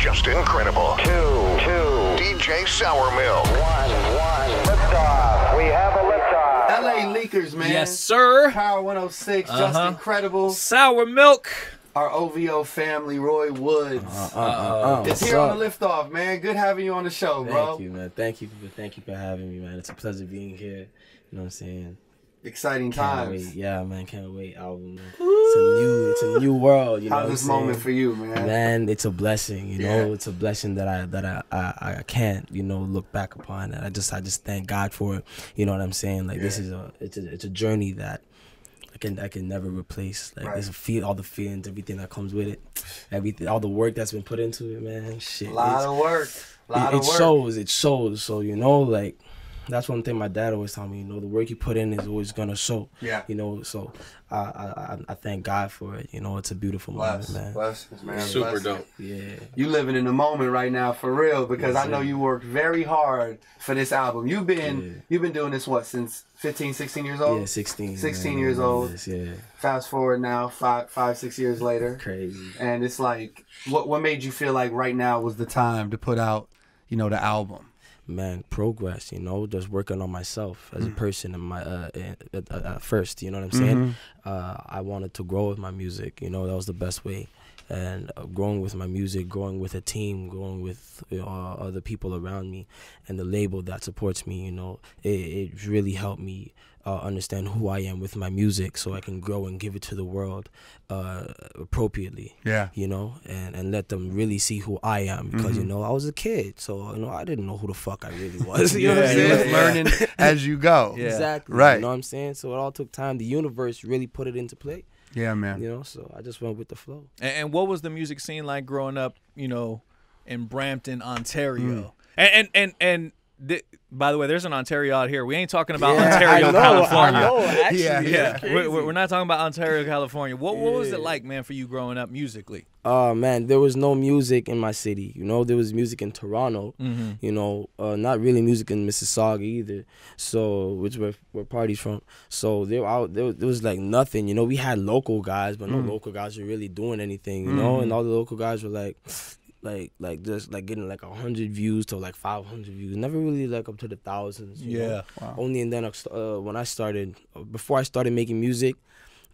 just incredible. Two. DJ Sour Milk. One. Liftoff. We have a liftoff. LA Leakers, man. Yes, sir. Power 106, just incredible. Sour Milk. Our OVO family, Roy Woods. It's here on the Liftoff, man. Good having you on the show, bro. Thank you, man. Thank you for having me, man. It's a pleasure being here. You know what I'm saying? Exciting Can't times. wait. Yeah, man. Can't wait. Album. Man. It's a new world. You know How's what this I'm saying? moment for you, man? Man, it's a blessing. You know, Yeah. it's a blessing that I can't look back upon. And I just thank God for it. You know what I'm saying? Like this is it's a journey that I can never replace. Like there's all the feelings, everything that comes with it, all the work that's been put into it, man. Shit, a lot of work. It shows. So like. That's one thing my dad always told me, the work you put in is always gonna show. Yeah. So I thank God for it. It's a beautiful moment, man. Blessings, man. Super Blessings. dope. Yeah. You living in the moment right now for real, because Yes, I know sir. you worked very hard for this album. You've been doing this since 15, 16 years old? Yeah, 16. 16 man. years old. Yes, yeah. Fast forward now, 6 years later. Crazy. And it's like, what made you feel like right now was the time to put out, the album? Man, progress, just working on myself as a person in my first, you know what I'm saying? I wanted to grow with my music, that was the best way. And growing with my music, growing with a team, growing with other people around me, and the label that supports me, it really helped me understand who I am with my music, so I can grow and give it to the world appropriately. Yeah. And let them really see who I am, because I was a kid, so I didn't know who the fuck I really was. You know what I'm You saying? was learning as you go. Yeah. Exactly. Right. You know what I'm saying? So it all took time. The universe really put it into play. Yeah, man. So I just went with the flow. And what was the music scene like growing up, in Brampton, Ontario? And by the way, there's an Ontario out here. We ain't talking about Ontario, California. I know, actually. Yeah. We're not talking about Ontario, California. What was it like, man, for you growing up musically? Man, there was no music in my city. There was music in Toronto. Not really music in Mississauga either. So, which where parties from. So there was like nothing. We had local guys, but no local guys were really doing anything. And all the local guys were like just like getting like 100 views to like 500 views. Never really like up to the thousands. You know? Wow. Only and then when I started, before I started making music,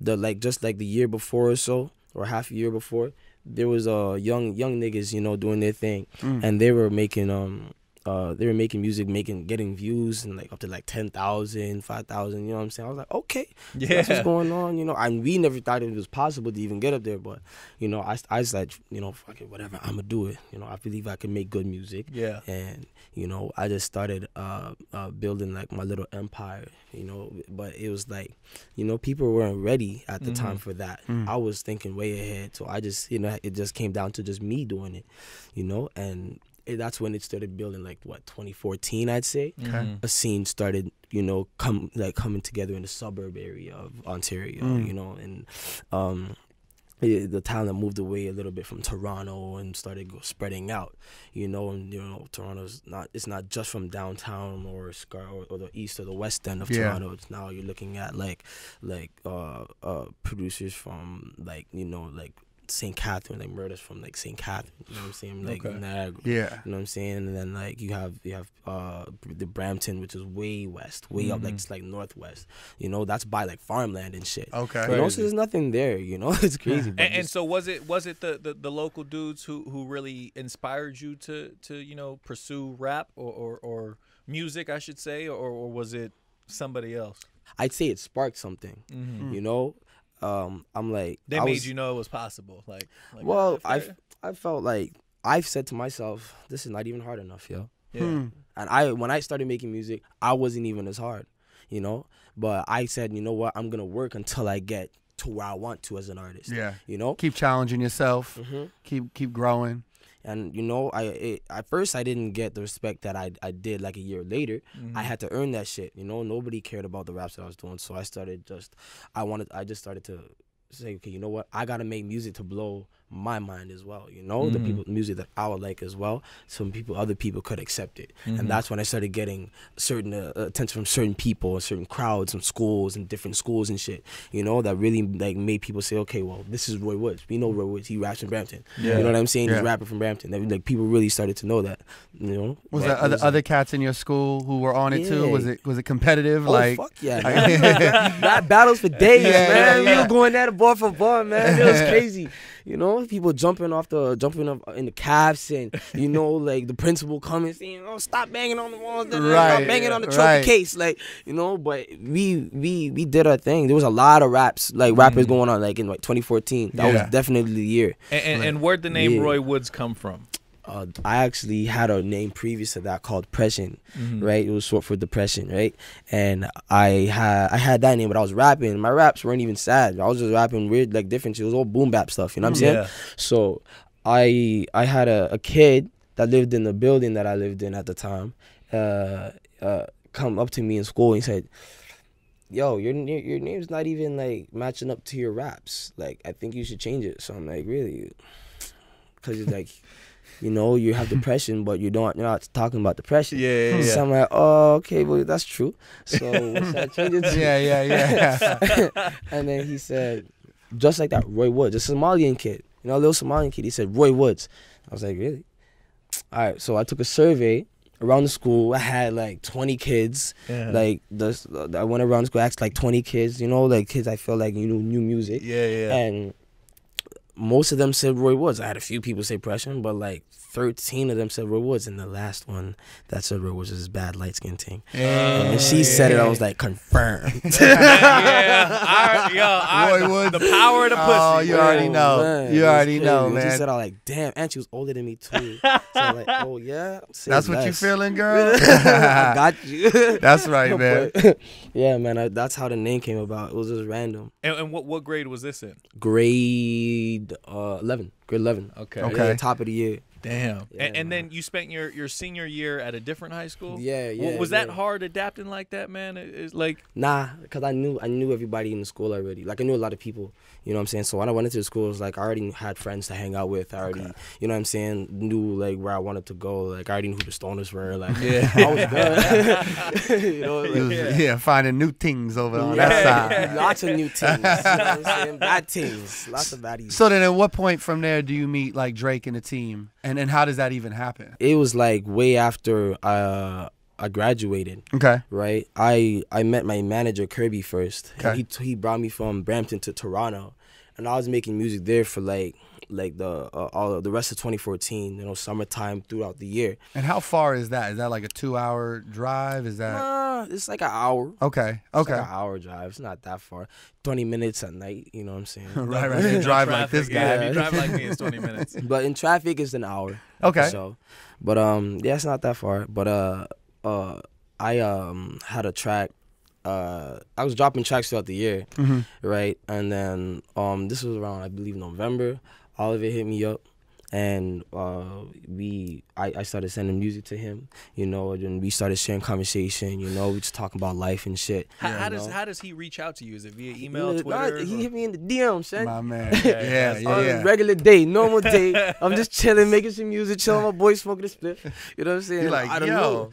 just like the year before or so, or half a year before, there was young niggas, doing their thing, and they were making music, getting views and like up to like 10,000, 5,000. You know what I'm saying? I was like, okay, so that's what's going on. And we never thought it was possible to even get up there, but I was like, fuck it, whatever, I'm gonna do it. I believe I can make good music. Yeah. And I just started building like my little empire. But it was like, people weren't ready at the time for that. I was thinking way ahead, so I just, it just came down to just me doing it, and that's when it started building, like 2014, I'd say. A scene started, coming together in the suburb area of Ontario, and the talent moved away a little bit from Toronto and started spreading out, and Toronto's not just from downtown or the east or the west end of Toronto. It's now you're looking at like producers from like St. Catherine, like murders from like St. Catherine, you know what I'm saying? Like Niagara. Yeah. You know what I'm saying? And then like you have the Brampton, which is way west, way up, like it's like northwest. That's by like farmland and shit. Okay. So there's nothing there, it's crazy. And so was it the local dudes who really inspired you to pursue rap or music, I should say, or was it somebody else? I'd say it sparked something. I'm like, they made you know it was possible. Like well, I felt like I've said to myself, this is not even hard enough, yo. Yeah. And when I started making music, I wasn't even as hard, But I said, you know what, I'm gonna work until I get to where I want to as an artist. Yeah. Keep challenging yourself. Keep growing. And at first I didn't get the respect that I did like a year later. I had to earn that shit. Nobody cared about the raps that I was doing, so I just started to say, okay, you know what? I gotta make music to blow my mind as well, you know, the music that I would like as well. Other people could accept it, and that's when I started getting certain attention from certain people, certain crowds, and schools, and different schools and shit. You know, that really like made people say, okay, well, this is Roy Woods. We know Roy Woods. He raps in Brampton. You know what I'm saying? He's a rapper from Brampton. Like people really started to know that. You know, was there other cats in your school who were on it too? Was it competitive? Oh, fuck yeah! Rap battles for days, man. We were going at it bar for bar, man. It was crazy. You know, people jumping up in the calves, and you know, like the principal coming saying, "Oh, stop banging on the walls, stop banging on the trophy case," like, you know. But we did our thing. There was a lot of rappers going on, like in like 2014. That was definitely the year. And where'd the name Roy Woods come from? I actually had a name previous to that called Depression, right? It was short for depression, right? And I had that name, but I was rapping. My raps weren't even sad. I was just rapping weird, like different shit. It was all boom bap stuff, you know what I'm saying? So I had a kid that lived in the building that I lived in at the time come up to me in school and he said, "Yo, your name's not even like matching up to your raps. Like, I think you should change it." So I'm like, "Really?" Because it's like, you know, you have depression, but you're not talking about depression. So I'm like, "Oh, okay, well, that's true. So what should I change it to?" Yeah. And then he said, just like that, Roy Woods, a Somalian kid, you know, a little Somalian kid. He said, "Roy Woods." I was like, "Really?" All right, so I took a survey around the school. I had like 20 kids. Like I went around the school, asked like 20 kids, you know, like kids I felt like, you know, knew music. And most of them said Roy Woods. I had a few people say Depression, but like 13 of them said Roy Woods, and the last one that said Roy Woods was this bad light skin thing. And when she said it, I was like, confirmed. Roy Woods, the power of the pussy. Oh, you already know. Man, you already know, man. She said, I was like, damn, and she was older than me too. So I'm like, oh yeah. That's what you feeling, girl? I got you. That's right, man. But, yeah, man. That's how the name came about. It was just random. And what grade was this in? Grade 11. Grade 11. Okay. Yeah, top of the year. Damn. Yeah, and then you spent your senior year at a different high school? Yeah. Was that hard adapting like that, man? It's like, nah, because I knew everybody in the school already. Like, I knew a lot of people, you know what I'm saying? So when I went into the school, it was like I already had friends to hang out with. I already, you know what I'm saying, knew like where I wanted to go. Like, I already knew who the stoners were. Like, I was good. You know, like, finding new things over on that side. Lots of new things. You know what I'm saying? Bad things. Lots of baddies. So then at what point from there do you meet like Drake and the team? And then how does that even happen? It was like way after I graduated. Okay. Right? I met my manager Kirby first. Okay. And he brought me from Brampton to Toronto. And I was making music there for like the rest of 2014, you know, summertime throughout the year. And how far is that? Is that like a 2-hour drive? Is that it's like an hour. Okay. It's like an hour drive. It's not that far. 20 minutes at night, you know what I'm saying? right. You drive like this guy. Yeah, if you drive like me, it's 20 minutes. But in traffic it's an hour. Okay. So, but yeah, it's not that far. But I had a track. I was dropping tracks throughout the year, right? And then this was around, I believe, November. Oliver hit me up, and I started sending music to him, you know, and we started sharing conversation, you know, we just talking about life and shit. How does he reach out to you? Is it via email, Twitter? He hit me in the DM, son. My man. Yeah. On a regular day, normal day. I'm just chilling, making some music, chilling with my boys, smoking a spliff. You know what I'm saying? You're like, I don't know.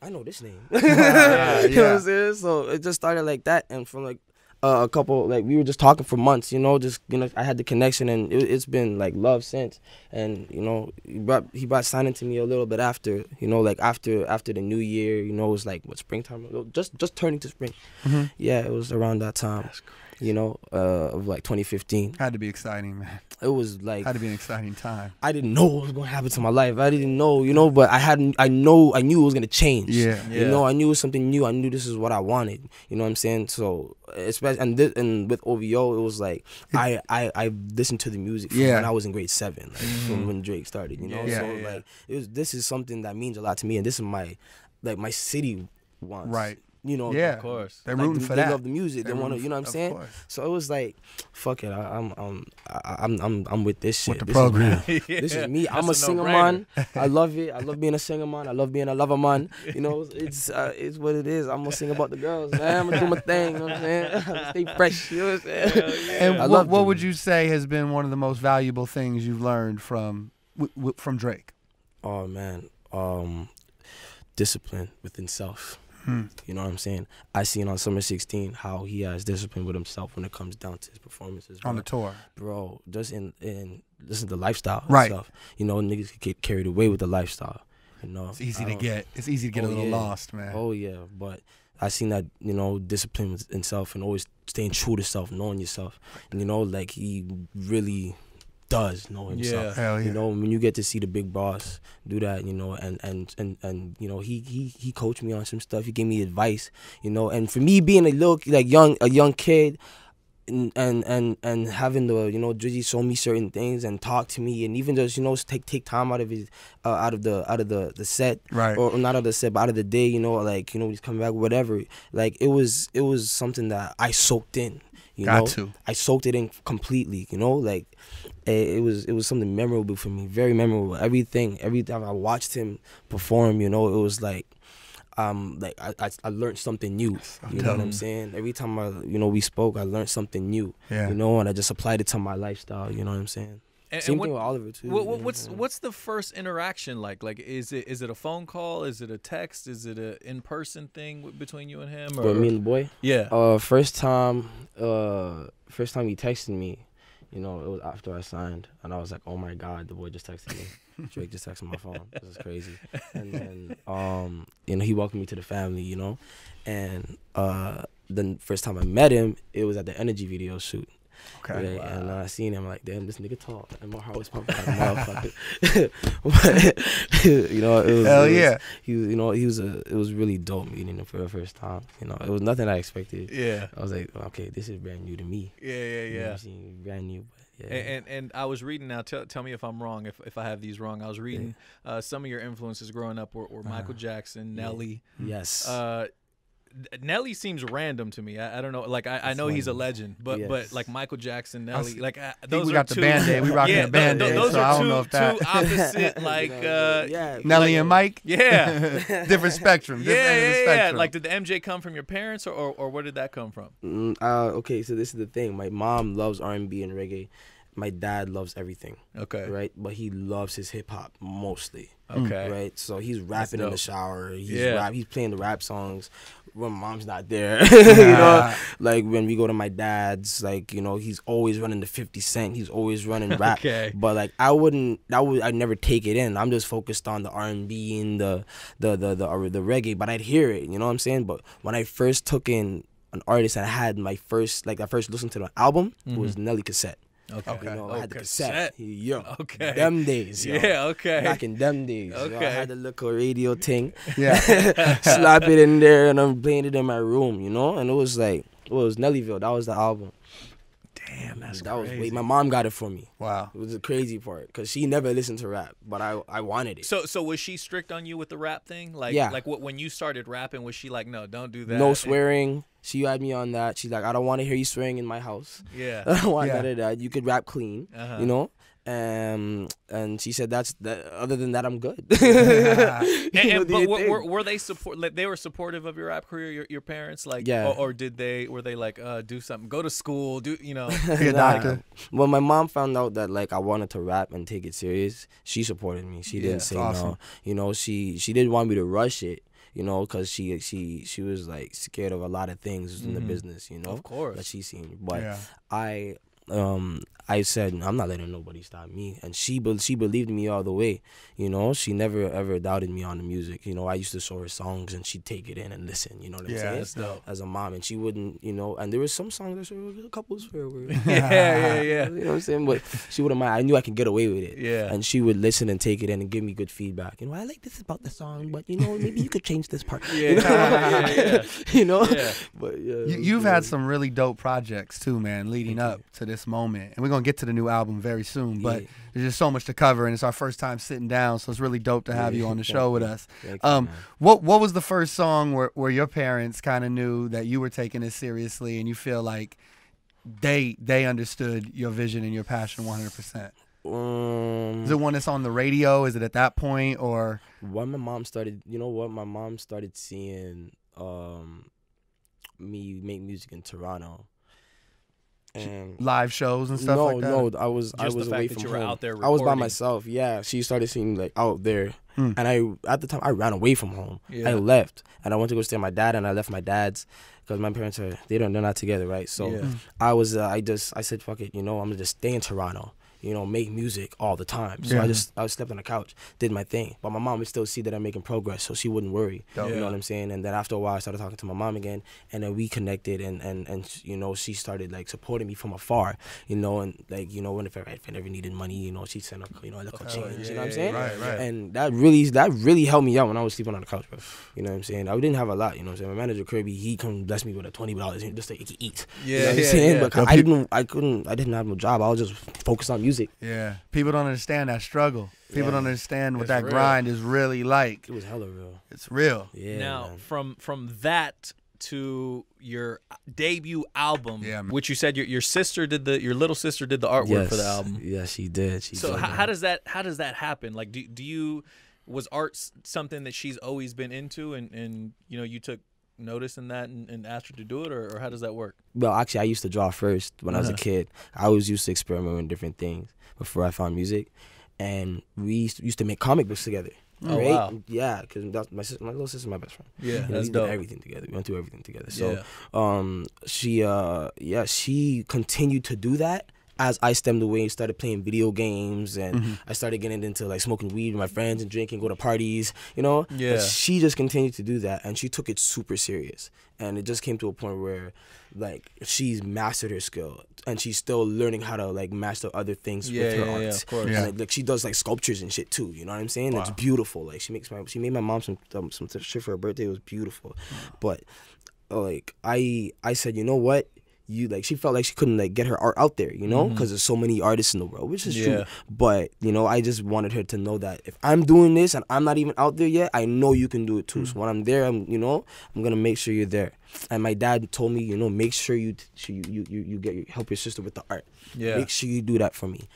I know this name. You know what I'm saying? So it just started like that, and from like a couple, like we were just talking for months, you know, just, you know, I had the connection, and it's been like love since. And, you know, he brought signing to me a little bit after, you know, like after the new year, you know, it was like springtime, just turning to spring. Yeah, it was around that time. You know, of like 2015. Had to be exciting, man. It was like, had to be an exciting time. I didn't know what was gonna happen to my life. I didn't know, you know, but I knew it was gonna change. Yeah. You know, I knew it was something new. I knew this is what I wanted. You know what I'm saying? So especially and with OVO, it was like I listened to the music from when I was in grade 7, like from when Drake started. You know, like this is something that means a lot to me, and this is my city wants. Right. you know, Yeah, of course. they're like, rooting for they that. love the music. They want to, you know what I'm Of saying? course. So it was like, fuck it. I'm with this shit. With the This program. Is me. This is me. I'm a That's a singer no-brainer. man. I love it. I love being a singer man. I love being a lover man. You know, it's what it is. I'm gonna sing about the girls, man. I'm gonna do my thing. You know what I'm saying? I'm gonna stay fresh. You know what I'm saying? And I what love would them. you say has been one of the most valuable things you've learned from Drake? Oh man, discipline within self. You know what I'm saying? I seen on Summer 16 how he has discipline with himself when it comes down to his performances. On bro. the tour. Bro, just in listen to the lifestyle Right. and stuff. You know, niggas could get carried away with the lifestyle. You know, It's easy I to don't- get. It's easy to get a Oh, little yeah. lost, man. Oh yeah, but I seen that, you know, discipline within self and always staying true to self, knowing yourself. And you know, like he really does know himself. Hell yeah. You know, when you get to see the big boss do that, you know, and you know, he coached me on some stuff. He gave me advice, you know, and for me being a young kid, and having the, you know, Drizzy show me certain things and talk to me and even just, you know, take time out of his out of the set, Right. or not out of the set but out of the day, you know, like, you know, he's coming back, whatever. Like it was something that I soaked in. You Got know, to. I soaked it in completely. You know, like it was something memorable for me, very memorable. Every time I watched him perform, you know, it was like I learned something new. You know what I'm saying? Every time we spoke, I learned something new. Yeah. You know, and I just applied it to my lifestyle. You know what I'm saying? Same thing with Oliver too. What's the first interaction like? Like, is it a phone call? Is it a text? Is it a in-person thing between you and him? Or me and the boy? Yeah. First time he texted me, you know, it was after I signed, and I was like, oh my God, the boy just texted me. Drake just texted my phone. This is crazy. And then, you know, he welcomed me to the family, you know, and the first time I met him, it was at the Energy video shoot. Okay. Right? And I seen him like, damn, this nigga tall, and my heart was pumping like a motherfucker. But, you know, Hell yeah. It was really dope meeting him for the first time. You know, it was nothing I expected. Yeah. I was like, okay, this is brand new to me. Yeah. You know what I'm saying? Brand new, but yeah. And I was reading now. Tell me if I'm wrong. If I have these wrong, I was reading some of your influences growing up were Michael Jackson, Nelly. Yes. Nelly seems random to me. I don't know. Like I know he's a legend, but Yes. like Michael Jackson, Nelly. Like I think those we are got the two. Band-Aid. We rocking Yeah, the Band-Aid, those so I are don't know if that. two opposite. Like yeah. Nelly and Mike. yeah. Different spectrum. Different end of the spectrum. Like, did the MJ come from your parents, or where did that come from? Okay, so this is the thing. My mom loves R&B and reggae. My dad loves everything. Okay. Right, but he loves his hip hop mostly. Okay. Right, so he's rapping in the dope. shower. Yeah. He's playing the rap songs when mom's not there. You know, like when we go to my dad's, like, you know, he's always running the 50 Cent. He's always running rap. Okay. But like I'd never take it in. I'm just focused on the R&B and the reggae. But I'd hear it. You know what I'm saying? But when I first took in an artist and I had I first listened to the album, it was Nelly cassette. Okay. You know, Oh, I had the cassette. Yo, Okay. them days, yo. Yeah. Okay. Back in them days, yo, I Okay. had the little radio thing. Yeah. Slap it in there, and I'm playing it in my room, you know. And it was like, it was Nellyville. That was the album. Damn, that's That was crazy. my mom got it for me. Wow. It was the crazy part because she never listened to rap, but I wanted it. So was she strict on you with the rap thing? Like, Yeah. like when you started rapping, was she like, no, don't do that? No swearing. She had me on that. She's like, I don't want to hear you swearing in my house. Yeah. I don't want Yeah. none of that. You could rap clean, you know. And she said that's that. Other than that, I'm good. You know, do But your thing. were they like, they were supportive of your rap career, your parents, like, Yeah. or were they like, do something, go to school, do you know? Be a Nah. doctor. When my mom found out that like I wanted to rap and take it serious, she supported me. She didn't say awesome. no. You know, she didn't want me to rush it. You know, because she was like scared of a lot of things in the business. You know, Of course. that she seen. But Yeah. I said I'm not letting nobody stop me, and she believed me all the way. You know, she never ever doubted me on the music. You know, I used to show her songs and she'd take it in and listen. You know what I'm Yeah, saying? that's dope. As a mom, and she wouldn't. You know, and there was some songs that she a couple swear words. Yeah. You know what I'm saying? But she wouldn't mind. I knew I could get away with it. Yeah. And she would listen and take it in and give me good feedback. You know, I like this about the song, but you know, maybe you could change this part. Yeah. You know? Yeah. You know? Yeah. But yeah. You've had some really dope projects too, man, leading up to this this moment, and we're gonna get to the new album very soon. But Yeah. there's just so much to cover, and it's our first time sitting down, so it's really dope to have you on the show with us. Thank you, man. What was the first song where your parents kind of knew that you were taking it seriously, and you feel like they understood your vision and your passion 100%? Is it one that's on the radio? Is it at that point, or when my mom started, my mom started seeing me make music in Toronto, and live shows and stuff like that? No, I was Just the away fact that from you were home. out there I was by recording. myself. Yeah, she started seeing like out there, and at the time I ran away from home. Yeah. I left, and I went to go stay with my dad, and I left my dad's because my parents they're not together, right? So Yeah. I was I said fuck it, I'm gonna just stay in Toronto. Make music all the time. So Yeah. I slept on the couch, did my thing. But my mom would still see that I'm making progress, so she wouldn't worry. Dope. You Yeah. know what I'm saying? And then after a while, I started talking to my mom again, and then we connected, and she started like supporting me from afar. And like if I ever needed money, she'd send a little change. You know what I'm saying? Right, right. And that really helped me out when I was sleeping on the couch, bro. You know what I'm saying? I didn't have a lot. You know what I'm saying? My manager Kirby, he come bless me with a $20 just so he could eat. Yeah, you know what I'm yeah, saying? yeah. But I didn't have no job. I was just focused on music. Yeah. People don't understand that struggle. People Yeah. don't understand what It's that real. grind is really like. It was hella real. It's real. Yeah. Now, man. from that to your debut album, Yeah, man. which you said your sister did your little sister did the artwork for the album. Yeah, she did. So how does that happen? Like, do you was art something that she's always been into, and you took notice in that and asked her to do it, or how does that work? Well, actually, I used to draw first when I was a kid. I always used to experiment with different things before I found music, and we used to make comic books together. Oh, right? wow. Yeah, because my little sister's my best friend. Yeah, we that's did dope. everything together. We went through everything together. So, she continued to do that as I stemmed away and started playing video games, and I started getting into like smoking weed with my friends and drinking, go to parties, Yeah. But she just continued to do that, and she took it super serious, and it just came to a point where like she's mastered her skill, and she's still learning how to like master other things with her art. of course. Yeah. And like she does like sculptures and shit too. You know what I'm saying? It's beautiful. Like she made my mom some shit for her birthday. It was beautiful, but like I said, you know what? She felt like she couldn't like get her art out there, because there's so many artists in the world, which is true. But I just wanted her to know that if I'm doing this and I'm not even out there yet, I know you can do it too. So when I'm there, I'm gonna make sure you're there. And my dad told me, make sure you help your sister with the art. Yeah. Make sure you do that for me.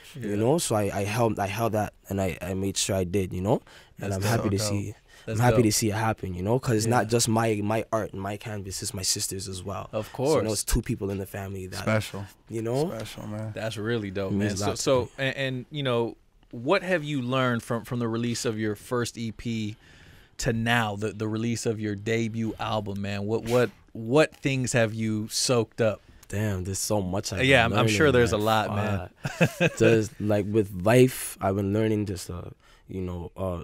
So I held that, and I made sure I did. And I'm happy to see. That's I'm happy dope. to see it happen, because it's not just my art and my canvas, it's my sister's as well. Of So, course. it's two people in the family that, Special. Special, man. That's really dope, It man. means a So, lot to so me. and what have you learned from the release of your first EP to now, the release of your debut album, man? What things have you soaked up? Damn, there's so much. Yeah, I'm sure there's a lot, man. Just like with life, I've been learning just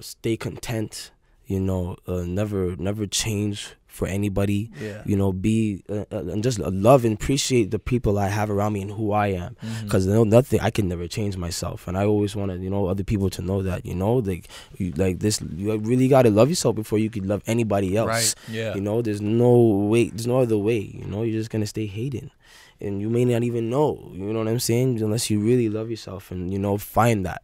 stay content. Never change for anybody. Yeah. Be and just love and appreciate the people I have around me and who I am. Because nothing, I can never change myself, and I always wanted other people to know that you really gotta love yourself before you could love anybody else. Right. Yeah. There's no other way. You're just gonna stay hating. And you may not even know, you know what I'm saying? Unless you really love yourself and, find that,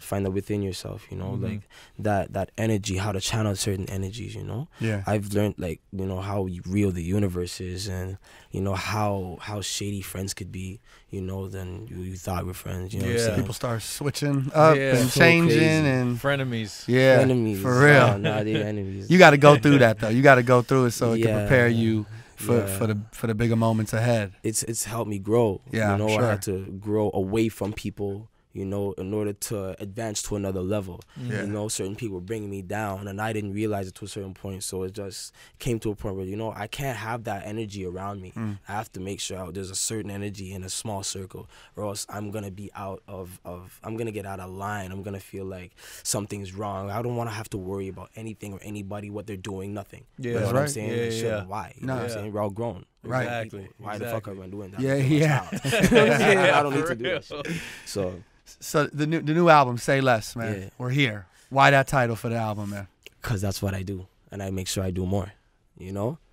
find that within yourself, like that energy, how to channel certain energies, Yeah. I've learned how real the universe is, and, how shady friends could be, than you thought were friends, what I'm Yeah. saying? People start switching up Yeah. and So changing crazy. and Frenemies. yeah, Enemies. for real. Nah, they're enemies. You got to go through that though. You got to go through it so it can Yeah. prepare you for Yeah. for the bigger moments ahead. It's helped me grow. Yeah, I'm sure. I had to grow away from people, in order to advance to another level. Yeah. Certain people were bringing me down, and I didn't realize it to a certain point. So it just came to a point where, I can't have that energy around me. I have to make sure there's a certain energy in a small circle, or else I'm going to be out of I'm going to get out of line. I'm going to feel like something's wrong. I don't want to have to worry about anything or anybody, what they're doing, nothing. Yeah. You know That's what I'm right. saying? Yeah, Shit, yeah. Why? You No. know what I'm Yeah. saying? We're all grown. Right. Exactly. Why the fuck am I doing that? Yeah, to my yeah. child? You know what I'm saying? I don't need For to do that real. shit. So, So the new album, Say Less, man. Yeah. We're here. Why that title for the album, man? because that's what I do, and I make sure I do more,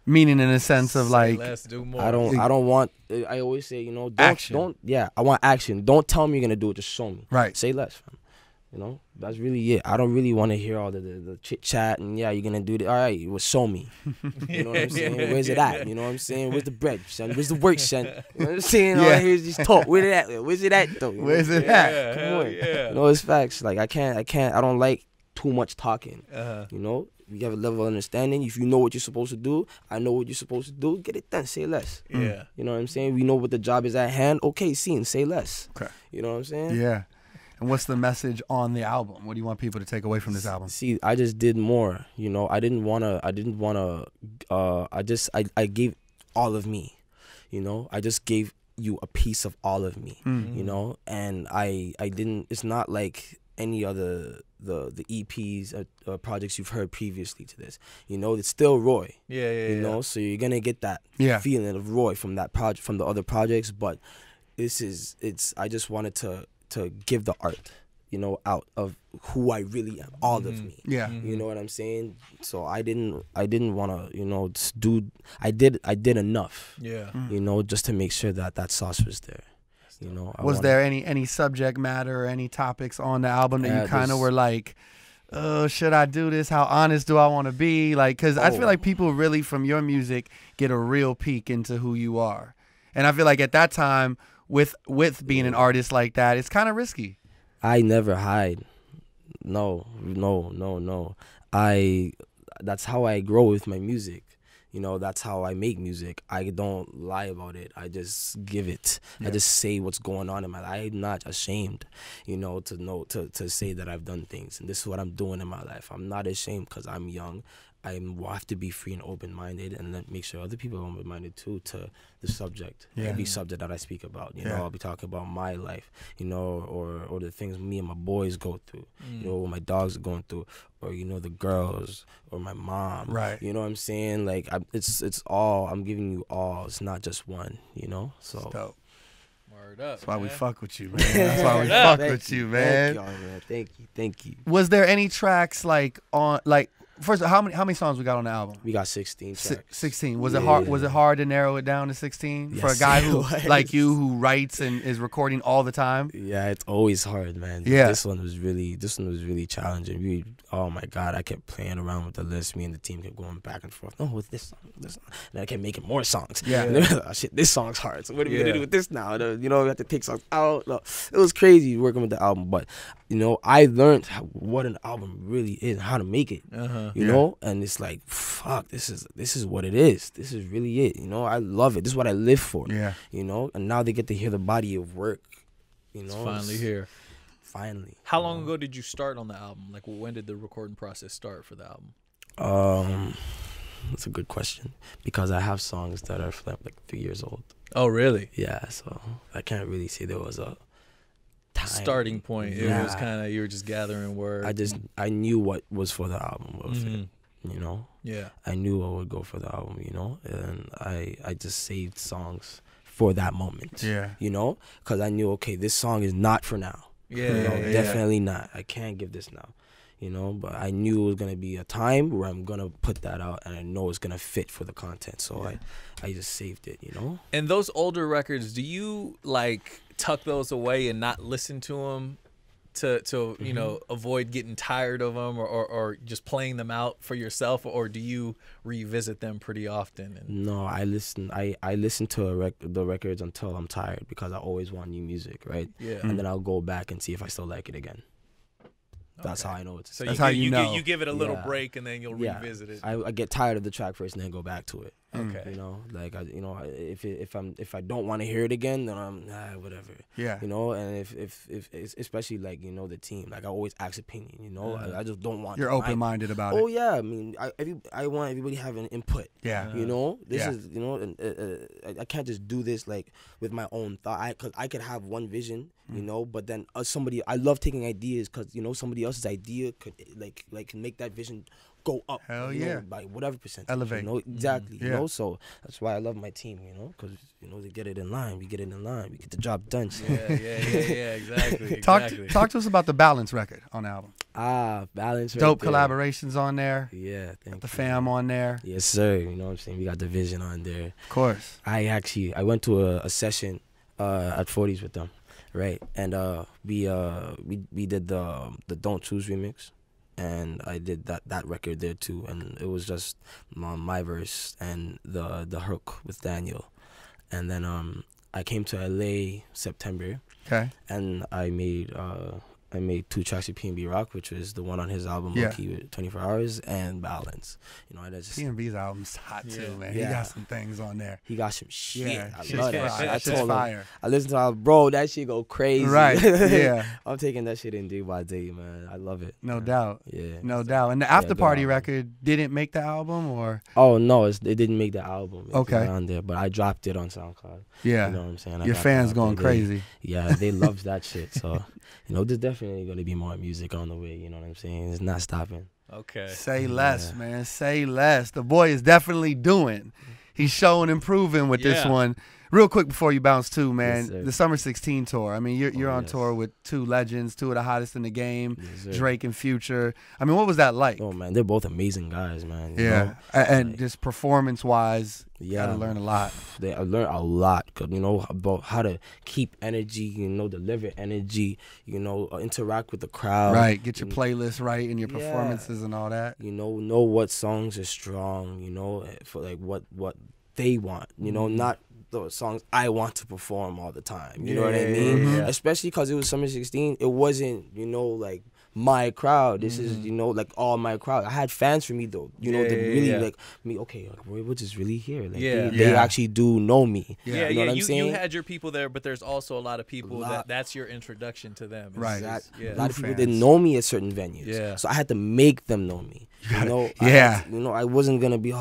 Meaning in a sense of like, let's do more. I don't want. I always say, you know, Action. I want action. Don't tell me you're gonna do it. Just show me. Right. Say less, fam. You know, that's really it. I don't really want to hear all the chit chat and yeah, you're gonna do this. All right, well, show me. You know what I'm saying? Where's it at? You know what I'm saying? Where's the bread, son? Where's the work, son? You know what I'm saying? All I hear is just talk. Where's it at? Where's it at though? where's it at? Come on. You know, it's facts. Like I don't like too much talking. You know, we have a level of understanding. If you know what you're supposed to do, I know what you're supposed to do. Get it done. Say less. Yeah. You know what I'm saying? We know what the job is at hand. Okay, scene. Say less. Okay. You know what I'm saying? Yeah. And what's the message on the album? What do you want people to take away from this album? See, I just did more. You know, I gave all of me. You know, I just gave you a piece of all of me. You know, and I didn't. It's not like any other the EPs or projects you've heard previously to this. You know, it's still Roy. You know, so you're gonna get that feeling of Roy from that project, from the other projects. But I just wanted to give the art, you know, out of who I really am, all of me. Yeah. You know what I'm saying? So I didn't want to, you know, just do. I did enough. Yeah. You know, just to make sure that sauce was there. You know. Was there any subject matter or any topics on the album that you kind of were like, oh, should I do this? How honest do I want to be? Like, because I feel like people really from your music get a real peek into who you are, and I feel like at that time, with being an artist like that, it's kind of risky. I never hide. No. That's how I grow with my music. You know, that's how I make music. I don't lie about it. I just give it. I just say what's going on in my life. I'm not ashamed, you know, to say that I've done things. And this is what I'm doing in my life. I'm not ashamed because I'm young. I have to be free and open-minded, and then make sure other people are open-minded too to the subject, every subject that I speak about. You know, I'll be talking about my life, you know, or the things me and my boys go through, you know, what my dogs are going through, or you know, the girls, or my mom. Right. You know what I'm saying? Like it's all. I'm giving you all. It's not just one. You know. So. It's dope. Word up. That's why man. we fuck with you, man. That's why we fuck with you, man. Thank y'all, man. Thank you. Was there any tracks like on like? First, how many songs we got on the album? We got 16 tracks. 16. Was it hard? Was it hard to narrow it down to 16 for a guy who like you who writes and is recording all the time? Yeah, it's always hard, man. Yeah. This one was really challenging. Oh my God, I kept playing around with the list. Me and the team kept going back and forth. Oh, with this song, and I kept making more songs. Yeah. Shit, this song's hard. So what are we gonna do with this now? You know, we have to take songs out. No, it was crazy working with the album, but you know, I learned what an album really is, how to make it. You know, and it's like, fuck, this is what it is. This is really it. You know, I love it. This is what I live for. Yeah. You know, and now they get to hear the body of work. You know, It's finally here. Finally. How long ago did you start on the album? Like, when did the recording process start for the album? That's a good question, because I have songs that are like 3 years old. Oh, really? Yeah, so I can't really say there was a time. Starting point. Yeah. It was kind of, you were just gathering work. I knew what was for the album. What was it, you know? Yeah. I knew what would go for the album, you know? And I just saved songs for that moment. Yeah. You know? Because I knew, okay, this song is not for now. Yeah, You know, yeah. definitely not. I can't give this now. You know, but I knew it was gonna be a time where I'm gonna put that out, and I know it's gonna fit for the content. So I just saved it. You know. And those older records, do you like tuck those away and not listen to them to you know, avoid getting tired of them, or just playing them out for yourself, or do you revisit them pretty often? No, I listen. I listen to the records until I'm tired, because I always want new music, right? Yeah. And then I'll go back and see if I still like it again. That's how I know it's. So That's how you know. You give it a little Yeah. break, and then you'll revisit it. I get tired of the track first and then go back to it. Okay. You know, like if I don't want to hear it again, then I'm whatever. Yeah. You know, and if especially like, you know, the team, like I always ask opinion. You know, I just don't want. You're open-minded about it. Oh yeah, I mean, I want everybody having input. Yeah. You know, this Yeah. is, you know, and I can't just do this like with my own thought. Cause I could have one vision, you know, but then somebody, I love taking ideas, cause you know somebody else's idea could like make that vision go up. Hell you know, yeah. by whatever percentage. Elevate. You know, exactly. Yeah. You know, so that's why I love my team. You know, because they get it in line. We get it in line. We get the job done. So. Yeah, exactly. Talk to us about the Balance record on the album. Balance. Right Dope there. collaborations on there. Yeah, Got the fam on there. Yes, sir. You know what I'm saying? We got the vision on there. Of course. I went to a session at 40s with them, right? And we did the Don't Choose remix, and I did that record there too. And it was just my verse and the hook with Daniel. And then I came to LA September. Okay. And I made 2 tracks with P&B Rock, which was the one on his album, Yeah. Low-Key, with 24 Hours, and Balance. You know, and I just P&B's album's hot too, man. He Yeah. got some things on there. he got some shit. Yeah, I shit's love that fire. shit. I Shit's told fire. him, I listened to it, bro, that shit go crazy. Right, yeah. I'm taking that shit in day by day, man. I love it. No doubt. Yeah. No doubt. And the After good Party album. record didn't make the album, or? Oh, no, it didn't make the album. It's Okay. on there, but I dropped it on SoundCloud. Yeah. You know what I'm saying? I Your got fans that going out there. crazy. Yeah, they love that shit. So, there's definitely going to be more music on the way. You know what I'm saying? It's not stopping. Okay. Say less, man. Say less. The boy is definitely doing. He's showing improving with this Yeah. one. Real quick before you bounce too, man. Yes, sir. The Summer 16 tour. I mean, you're on yes. tour with 2 legends, 2 of the hottest in the game, Yes, sir. Drake and Future. I mean, what was that like? Oh, man, they're both amazing guys, man. you Yeah, know? and Like, just performance-wise, yeah, gotta learn a lot. I learned a lot, 'cause, about how to keep energy, deliver energy, interact with the crowd. Right, get your you playlist right and your Yeah. performances and all that. know what songs are strong, for like what they want, not the songs I want to perform all the time. You know what I mean? Mhm. Especially because it was Summer 16, it wasn't, like my crowd. This is, like all my crowd. I had fans for me though, that really like me. Okay, like Roy Woods is really here. Like Yeah. they Yeah. actually do know me. Yeah, you know what I'm you saying? had your people there, but there's also a lot of people lot. that's your introduction to them. It's Right. just- A yeah. lot of people fans. didn't know me at certain venues. Yeah. So I had to make them know me. Yeah. I wasn't gonna be,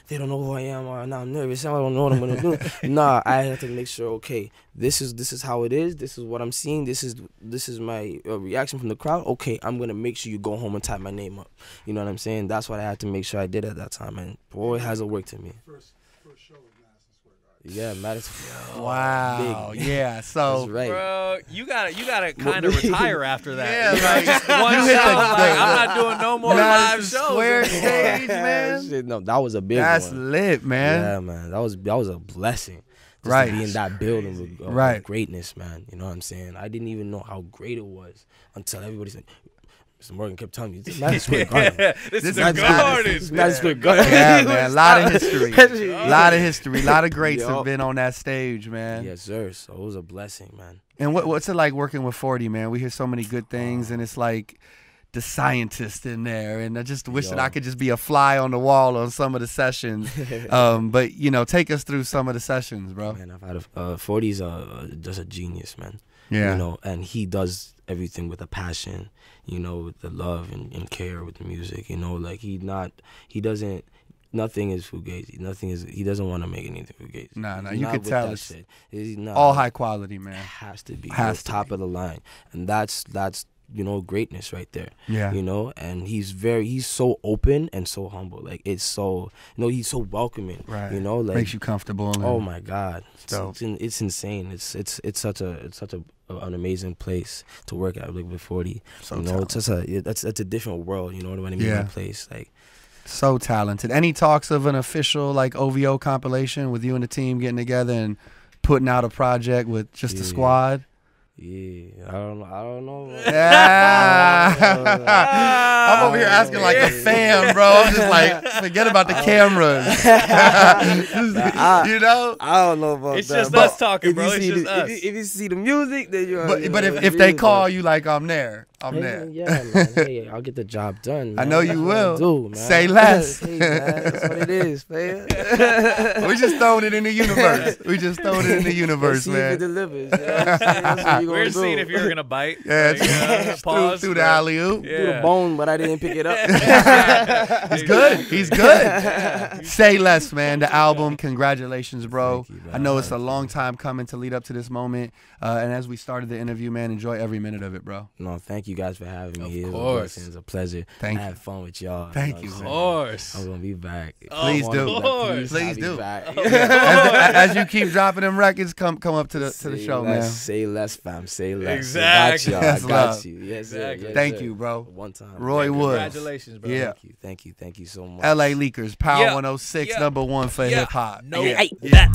they don't know who I am, or now I'm nervous, I don't know what I'm gonna do. Nah, I had to make sure, okay, this is how it is, this is what I'm seeing, this is my reaction from the crowd. Okay, I'm gonna make sure you go home and type my name up. You know what I'm saying? That's what I had to make sure I did at that time, and boy, it hasn't worked to me. First show was Madison Square Garden. Yeah, Madison. Wow. Big. Yeah. So That's right. Bro, you gotta kind of retire after that. Yeah, You know, like, just one you show. hit the- Like, I'm not doing no more live Madison shows. Square anymore. stage, man. Shit, no, that was a big That's one. lit, man. Yeah, man, that was a blessing. Just Right. to be in that building with Right. greatness, man. You know what I'm saying? I didn't even know how great it was until everybody said, Mr. Morgan kept telling me, this is Madison Square Garden. This is is a Madison- garden. This is Madison Square Garden. Yeah, man. A lot of history. Yeah. Lot of history. A lot of greats Yo. have been on that stage, man. Yes, sir. So it was a blessing, man. And what's it like working with 40, man? We hear so many good things, and it's like the scientist in there, and I just wish that Yo. I could just be a fly on the wall on some of the sessions. But take us through some of the sessions, bro. Man, I've had 40's just a genius, man. Yeah. And he does everything with a passion, with the love and care with the music, like nothing is fugazi. He doesn't want to make anything fugazi. Nah, He's you not could with tell that it's shit. He's not. all high quality, It man. has to be. Has to top be. of the line. And that's greatness right there. Yeah. And he's so open and so humble. Like it's so he's so welcoming. Right. Like Makes you comfortable. And oh my God. dope. It's insane. It's such an amazing place to work at, like with 40. So it's just that's a different world, you know what I mean? Yeah. That place. Like so talented. Any talks of an official like OVO compilation with you and the team getting together and putting out a project with just the Yeah. squad? yeah, I don't know. Yeah. I'm over here asking like a fan, bro. I'm just like, forget about the cameras. I don't know about It's that. just but us talking, if bro. you It's see just the, us. If you see the music, then you're. But if they call you like I'm there, I'm there. Yeah, man. Hey, I'll get the job done. I Man. know That's you what I will. do, man. Say less. Hey, man, that's what it is, man. We just throwing it in the universe. We just throwing it in the Let's universe, see if it man. delivers. You know what I'm saying? That's what We're gonna seeing do. if you're gonna bite. Yeah, Like, pause. through the alley oop. Yeah. Threw the bone, but I didn't pick it up. He's good. He's good. Say less, man. The album. Congratulations, bro. Thank you, man. I know it's a long time coming to lead up to this moment. And as we started the interview, man, enjoy every minute of it, bro. No, thank you. you guys for having me. Of course. It's a pleasure. Thank I you. had fun with y'all. Thank you. Of Of course. I'm gonna be back. Please do. Please Please do. Back. As you keep dropping them records, come up to the show, man. Say less, fam. Say less. Exactly. I got That's you. I got love. you. Yes, sir. Exactly. Yes, Thank sir. you, bro. One time. Roy Woods. Congratulations, bro. Yeah. Thank you so much. LA Leakers, Power Yeah. 106, Yeah. #1 for Yeah. hip hop. No Yeah. that.